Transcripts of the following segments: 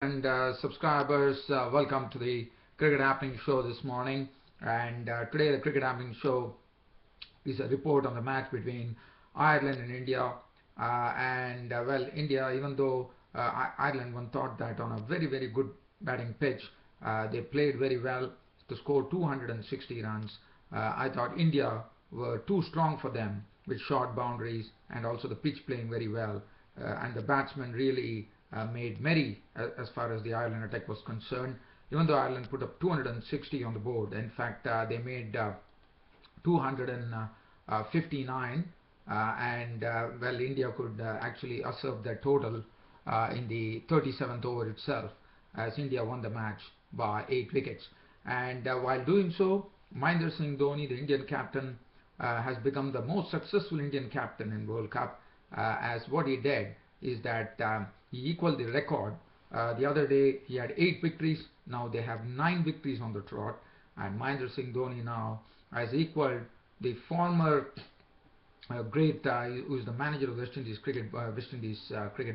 And subscribers, welcome to the Cricket Happening Show this morning. And today, the Cricket Happening Show is a report on the match between Ireland and India. Well, India, even though Ireland one thought that on a very good batting pitch, they played very well to score 260 runs. I thought India were too strong for them with short boundaries and also the pitch playing very well. And the batsmen really made merry as far as the Ireland attack was concerned. Even though Ireland put up 260 on the board, in fact they made 259, well, India could actually usurp that total in the 37th over itself, as India won the match by 8 wickets. And while doing so, Mahendra Singh Dhoni, the Indian captain, has become the most successful Indian captain in World Cup, as what he did is that he equaled the record. The other day he had 8 victories, now they have 9 victories on the trot, and Mahendra Singh Dhoni now has equaled the former great, who is the manager of West Indies Cricket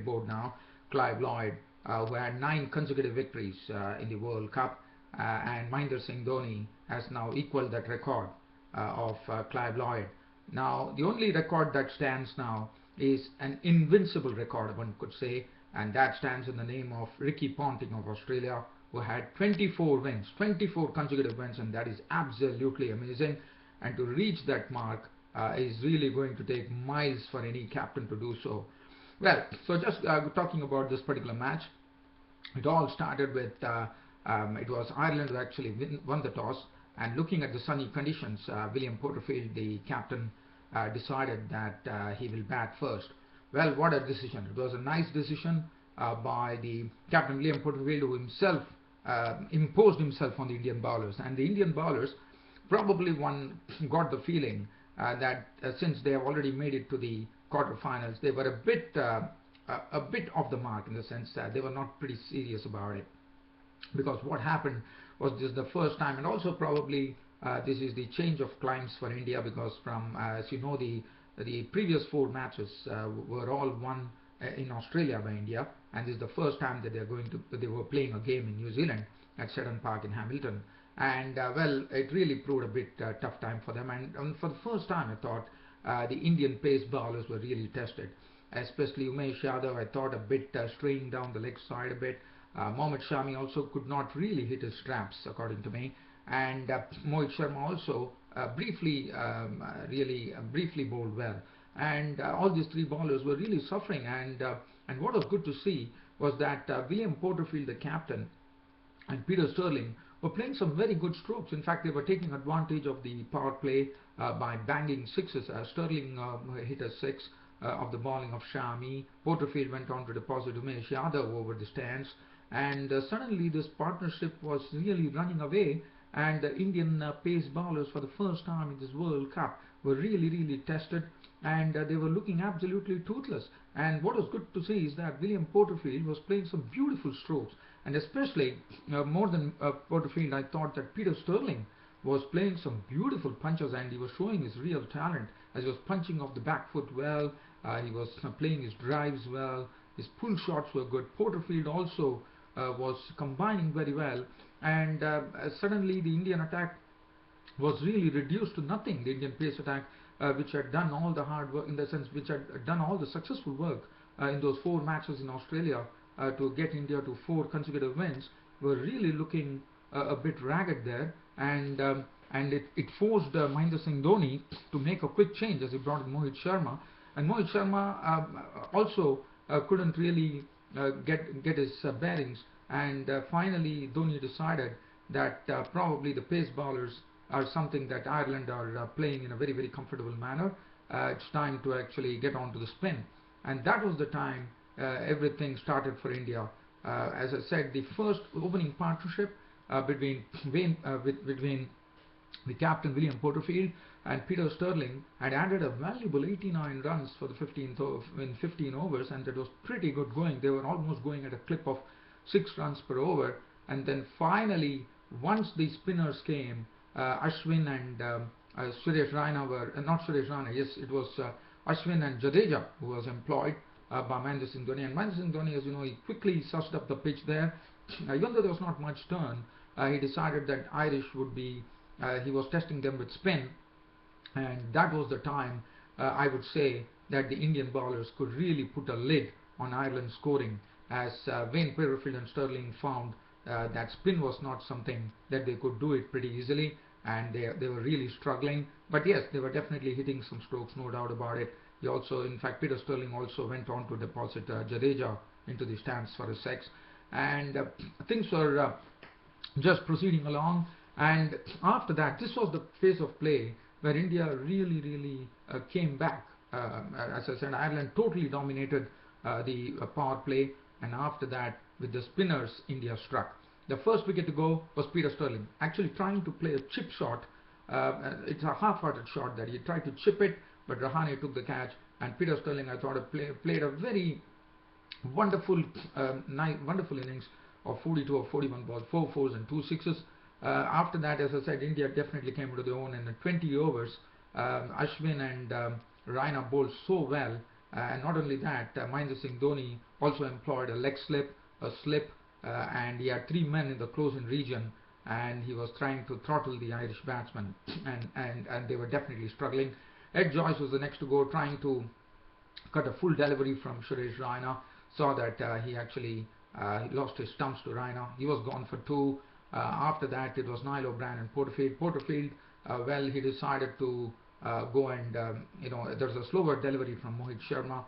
Board now, Clive Lloyd, who had 9 consecutive victories in the World Cup, and Mahendra Singh Dhoni has now equaled that record of Clive Lloyd. Now the only record that stands now is an invincible record, one could say, and that stands in the name of Ricky Ponting of Australia, who had 24 wins, 24 consecutive wins, and that is absolutely amazing. And to reach that mark is really going to take miles for any captain to do so. Well, so just talking about this particular match, it all started with it was Ireland who actually won the toss, and looking at the sunny conditions, William Porterfield, the captain, decided that he will bat first. Well, what a decision. It was a nice decision by the captain, William Porterfield, who himself imposed himself on the Indian bowlers. And the Indian bowlers, probably one got the feeling that since they have already made it to the quarterfinals, they were a bit off the mark, in the sense that they were not pretty serious about it. Because what happened was, this is the first time, and also probably this is the change of climes for India, because from, as you know, the previous 4 matches were all won in Australia by India, and this is the first time that they were playing a game in New Zealand at Seddon Park in Hamilton. And well, it really proved a bit tough time for them, and for the first time I thought the Indian pace bowlers were really tested, especially Umesh Yadav. I thought a bit straying down the leg side a bit. Mohammad Shami also could not really hit his straps, according to me, and Mohit Sharma also briefly bowled well, and all these 3 bowlers were really suffering. And what was good to see was that William Porterfield, the captain, and Peter Sterling were playing some very good strokes. In fact, they were taking advantage of the power play by banging sixes. Sterling hit a 6 of the bowling of Shami. Porterfield went on to deposit Umesh Yadav over the stands, and suddenly this partnership was really running away, and the Indian pace bowlers, for the first time in this World Cup, were really tested, and they were looking absolutely toothless. And what was good to see is that William Porterfield was playing some beautiful strokes, and especially more than Porterfield, I thought that Peter Sterling was playing some beautiful punches, and he was showing his real talent, as he was punching off the back foot well. He was playing his drives well, his pull shots were good. Porterfield also was combining very well, and suddenly the Indian attack was really reduced to nothing. The Indian pace attack, which had done all the hard work, in the sense which had done all the successful work in those 4 matches in Australia to get India to 4 consecutive wins, were really looking a bit ragged there, and it forced Mahendra Singh Dhoni to make a quick change, as he brought in Mohit Sharma, and Mohit Sharma also couldn't really get his bearings, and finally Dhoni decided that probably the pace bowlers are something that Ireland are playing in a very comfortable manner. It's time to actually get on to the spin, and that was the time everything started for India. As I said, the first opening partnership between the captain William Porterfield and Peter Sterling had added a valuable 89 runs for the 15 overs, and that was pretty good going. They were almost going at a clip of 6 runs per over, and then finally, once the spinners came, Ashwin and Suresh Raina were not Suresh Raina. Yes, it was Ashwin and Jadeja who was employed. by Mahendra Singh Dhoni. And Mahendra Singh Dhoni, as you know, he quickly sussed up the pitch there. Even though there was not much turn, he decided that Irish would be, he was testing them with spin, and that was the time I would say that the Indian bowlers could really put a lid on Ireland's scoring, as Wayne Peterfield and Sterling found that spin was not something that they could do it pretty easily, and they were really struggling. But yes, they were definitely hitting some strokes, no doubt about it. He also, in fact, Peter Sterling also went on to deposit Jadeja into the stands for a six, and things were just proceeding along. And after that, this was the phase of play where India really came back. As I said, Ireland totally dominated the power play, and after that, with the spinners, India struck. The first wicket to go was Peter Sterling, actually trying to play a chip shot. It's a half-hearted shot that he tried to chip it, but Rahane took the catch, and Peter Sterling, I thought, played a very wonderful, wonderful innings of 42 or 41 balls, 4 fours and 2 sixes. After that, as I said, India definitely came to their own, and in 20 overs, Ashwin and Raina bowled so well. And not only that, Mahendra Singh Dhoni also employed a leg slip, a slip, and he had 3 men in the closing region, and he was trying to throttle the Irish batsmen, and they were definitely struggling. Ed Joyce was the next to go, trying to cut a full delivery from Suresh Raina. Saw that he actually lost his stumps to Raina. He was gone for 2. After that, it was Niall O'Brien and Porterfield. Porterfield, well, he decided to go and, there's a slower delivery from Mohit Sharma,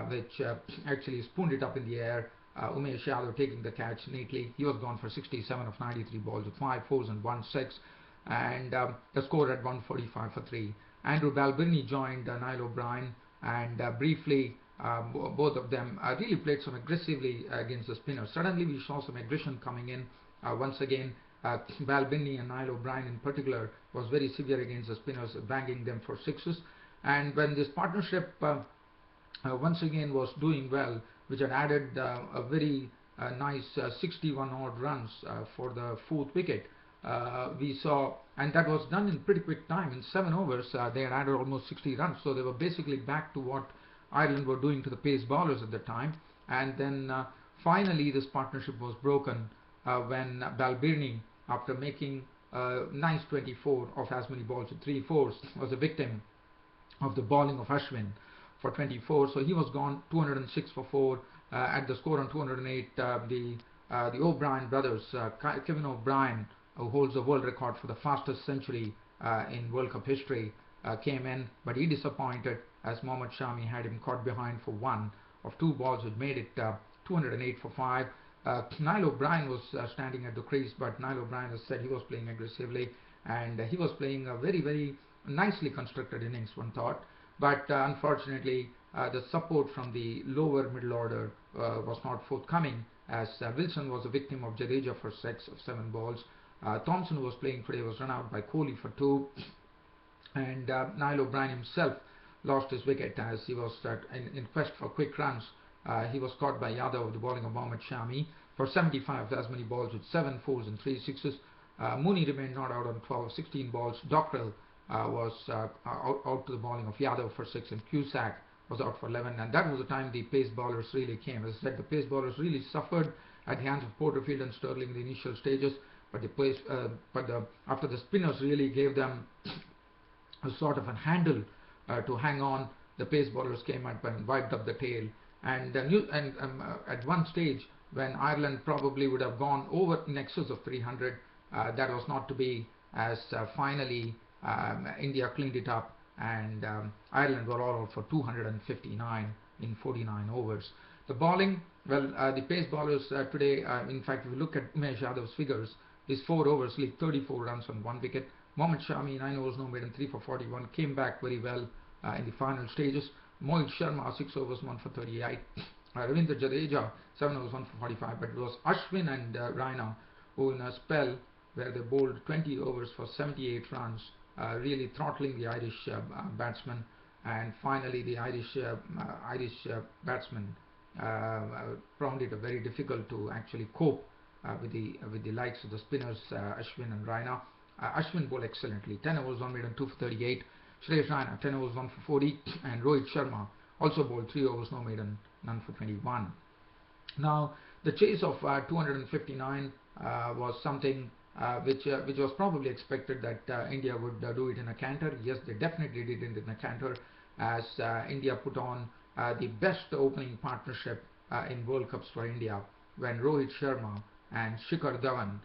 which actually spooned it up in the air. Umesh Yadav taking the catch neatly. He was gone for 67 of 93 balls with 5 fours and 1 6. And the score at 145 for 3. Andrew Balbirnie joined Niall O'Brien, and briefly, both of them really played some aggressively against the spinners. Suddenly, we saw some aggression coming in. Once again, Balbirnie and Niall O'Brien in particular was very severe against the spinners, banging them for sixes. And when this partnership once again was doing well, which had added a very nice 61 odd runs for the 4th wicket, we saw, and that was done in pretty quick time. In 7 overs, they had added almost 60 runs, so they were basically back to what Ireland were doing to the pace bowlers at the time. And then finally, this partnership was broken when Balbirnie, after making a nice 24 of as many balls with 3 fours, was a victim of the bowling of Ashwin for 24. So he was gone, 206 for 4. At the score on 208, the O'Brien brothers, Kevin O'Brien, who holds the world record for the fastest century in World Cup history, came in, but he disappointed as Mohammad Shami had him caught behind for 1 of 2 balls, which made it 208 for 5. Niall O'Brien was standing at the crease, but Niall O'Brien has said he was playing aggressively, and he was playing a very nicely constructed innings, one thought. But unfortunately, the support from the lower middle order was not forthcoming, as Wilson was a victim of Jadeja for 6 of 7 balls. Thompson, who was playing today, was run out by Kohli for 2, and Niall O'Brien himself lost his wicket as he was in quest for quick runs. He was caught by Yadav, the bowling of Mohammad Shami, for 75 as many balls with 7 fours and 3 sixes. Mooney remained not out on 12 of 16 balls. Dockrell was out to the bowling of Yadav for 6, and Cusack was out for 11. And that was the time the pace bowlers really came. As I said, the pace bowlers really suffered at the hands of Porterfield and Sterling in the initial stages. But after the spinners really gave them a sort of a handle to hang on, the pace bowlers came up and wiped up the tail. And at one stage, when Ireland probably would have gone over in excess of 300, that was not to be, as finally India cleaned it up, and Ireland were all out for 259 in 49 overs. The bowling, well, the pace bowlers today, in fact, if you look at Umesh Yadav's figures, his 4 overs leaked 34 runs on 1 wicket. Mohammad Shami, 9 overs, no maiden, 3 for 41, came back very well in the final stages. Mohit Sharma, 6 overs, 1 for 38. Ravindra Jadeja, 7 overs, 1 for 45. But it was Ashwin and Raina who, in a spell where they bowled 20 overs for 78 runs, really throttling the Irish batsmen. And finally, the Irish batsmen found it very difficult to actually cope with the likes of the spinners, Ashwin and Raina. Ashwin bowled excellently, 10 overs, 1 maiden, 2 for 38. Suresh Raina, 10 overs, 1 for 40, and Rohit Sharma also bowled 3 overs, no maiden, none for 21. Now, the chase of 259 was something which was probably expected that India would do it in a canter. Yes, they definitely did it in a canter, as India put on the best opening partnership in World Cups for India, when Rohit Sharma and Shikhar Dhawan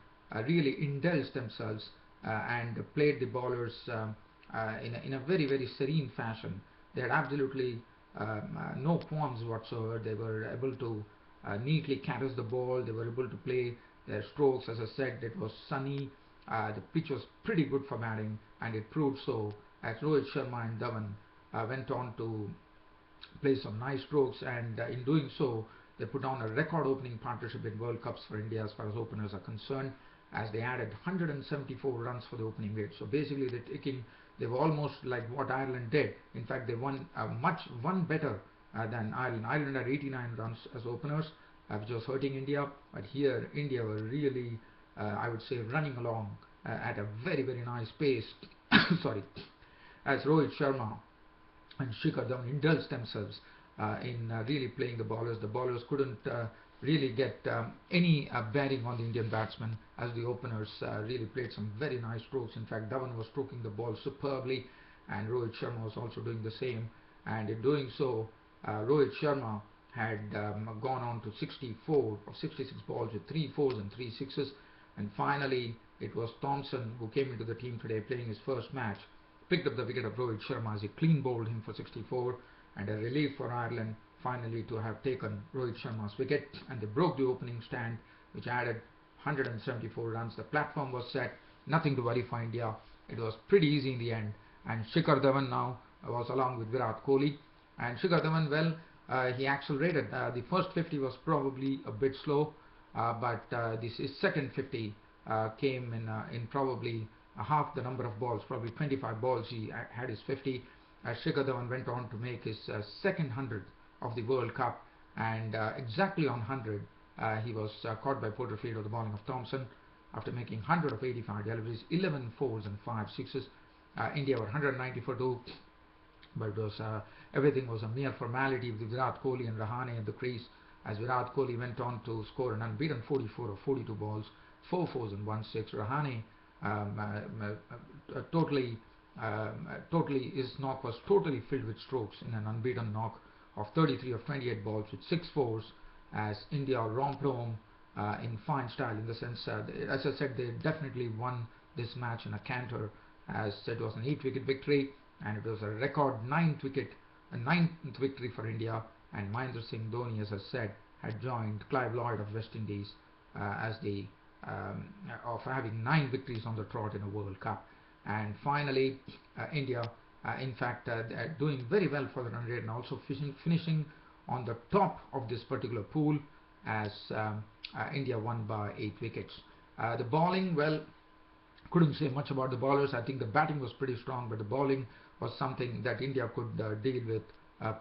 really indulged themselves and played the bowlers in a very, very serene fashion. They had absolutely no qualms whatsoever. They were able to neatly caress the ball. They were able to play their strokes. As I said, it was sunny. The pitch was pretty good for batting, and it proved so, as Rohit Sharma and Dhawan went on to play some nice strokes, and in doing so, they put on a record opening partnership in World Cups for India as far as openers are concerned, as they added 174 runs for the opening wicket. So basically, they were almost like what Ireland did. In fact, they won better than Ireland. Ireland had 89 runs as openers, which was hurting India. But here, India were really, I would say, running along at a very, very nice pace. Sorry, as Rohit Sharma and Shikhar Dhawan indulged themselves in really playing the bowlers. The bowlers couldn't really get any bearing on the Indian batsmen, as the openers really played some very nice strokes. In fact, Dhawan was stroking the ball superbly, and Rohit Sharma was also doing the same. And in doing so, Rohit Sharma had gone on to 64 or 66 balls with 3 fours and 3 sixes. And finally, it was Thompson, who came into the team today playing his first match, picked up the wicket of Rohit Sharma as he clean bowled him for 64, and a relief for Ireland finally to have taken Rohit Sharma's wicket, and they broke the opening stand, which added 174 runs. The platform was set, nothing to worry for India. It was pretty easy in the end, and Shikhar Dhawan now was along with Virat Kohli. And Shikhar Dhawan, well, he accelerated. The first 50 was probably a bit slow, but his second 50 came in probably half the number of balls, probably 25 balls. He had his 50. Shikhar Dhawan went on to make his second 100 of the World Cup, and exactly on 100 he was caught by Porterfield of the bowling of Thompson after making 100 of 85 deliveries, 11 fours and 5 sixes. India were 190 for 2, but it was everything was a mere formality with Virat Kohli and Rahane at the crease, as Virat Kohli went on to score an unbeaten 44 of 42 balls, 4 fours and 1 6. Rahane his knock was totally filled with strokes in an unbeaten knock of 33 of 28 balls with 6 fours, as India romped home in fine style, in the sense, as I said, they definitely won this match in a canter, as it was an 8-wicket victory, and it was a record 9th victory for India. And Mahendra Singh Dhoni, as I said, had joined Clive Lloyd of West Indies as the of having 9 victories on the trot in a World Cup. And finally, India, in fact, doing very well for the run rate, and also finishing on the top of this particular pool, as India won by 8 wickets. The bowling, well, couldn't say much about the bowlers. I think the batting was pretty strong, but the bowling was something that India could deal with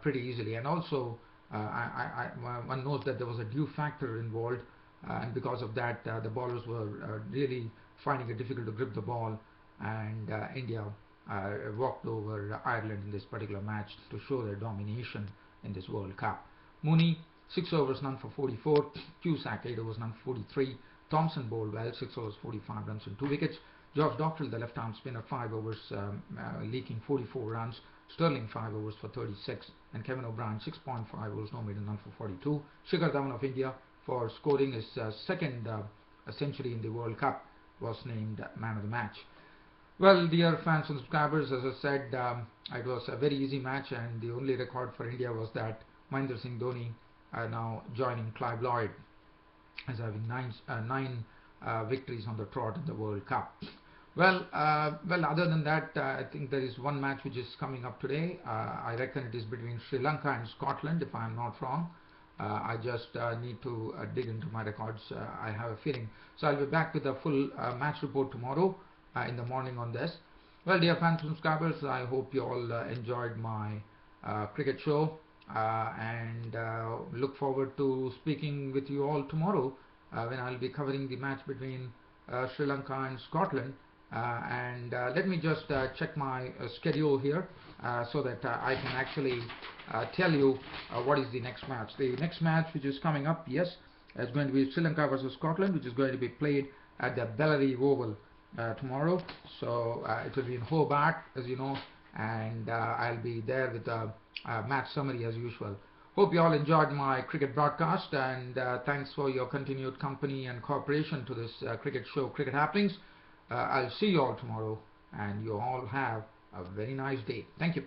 pretty easily. And also, one knows that there was a dew factor involved, and because of that, the bowlers were really finding it difficult to grip the ball, and India walked over Ireland in this particular match to show their domination in this World Cup. Mooney, 6 overs, none for 44. Cusack, 8 overs, none for 43. Thompson bowled well, 6 overs, 45 runs and 2 wickets. George Dockrell, the left-arm spinner, 5 overs, leaking 44 runs. Sterling, 5 overs for 36. And Kevin O'Brien, 6.5 overs, no maiden, none for 42. Shikhar Dhawan of India, for scoring his second century in the World Cup, was named man of the match. Well, dear fans and subscribers, as I said, it was a very easy match, and the only record for India was that Mahendra Singh Dhoni now joining Clive Lloyd as having 9 victories on the trot in the World Cup. Well, other than that, I think there is one match which is coming up today. I reckon it is between Sri Lanka and Scotland, if I am not wrong. I just need to dig into my records. I have a feeling. So I'll be back with a full match report tomorrow in the morning on this. Well, dear fans and subscribers, I hope you all enjoyed my cricket show, and look forward to speaking with you all tomorrow when I'll be covering the match between Sri Lanka and Scotland. Let me just check my schedule here so that I can actually tell you what is the next match. The next match which is coming up, yes, is going to be Sri Lanka versus Scotland, which is going to be played at the Bellary Oval tomorrow. So it will be in Hobart, as you know, and I'll be there with a match summary as usual. Hope you all enjoyed my cricket broadcast, and thanks for your continued company and cooperation to this cricket show, Cricket Happenings. I'll see you all tomorrow, and you all have a very nice day. Thank you.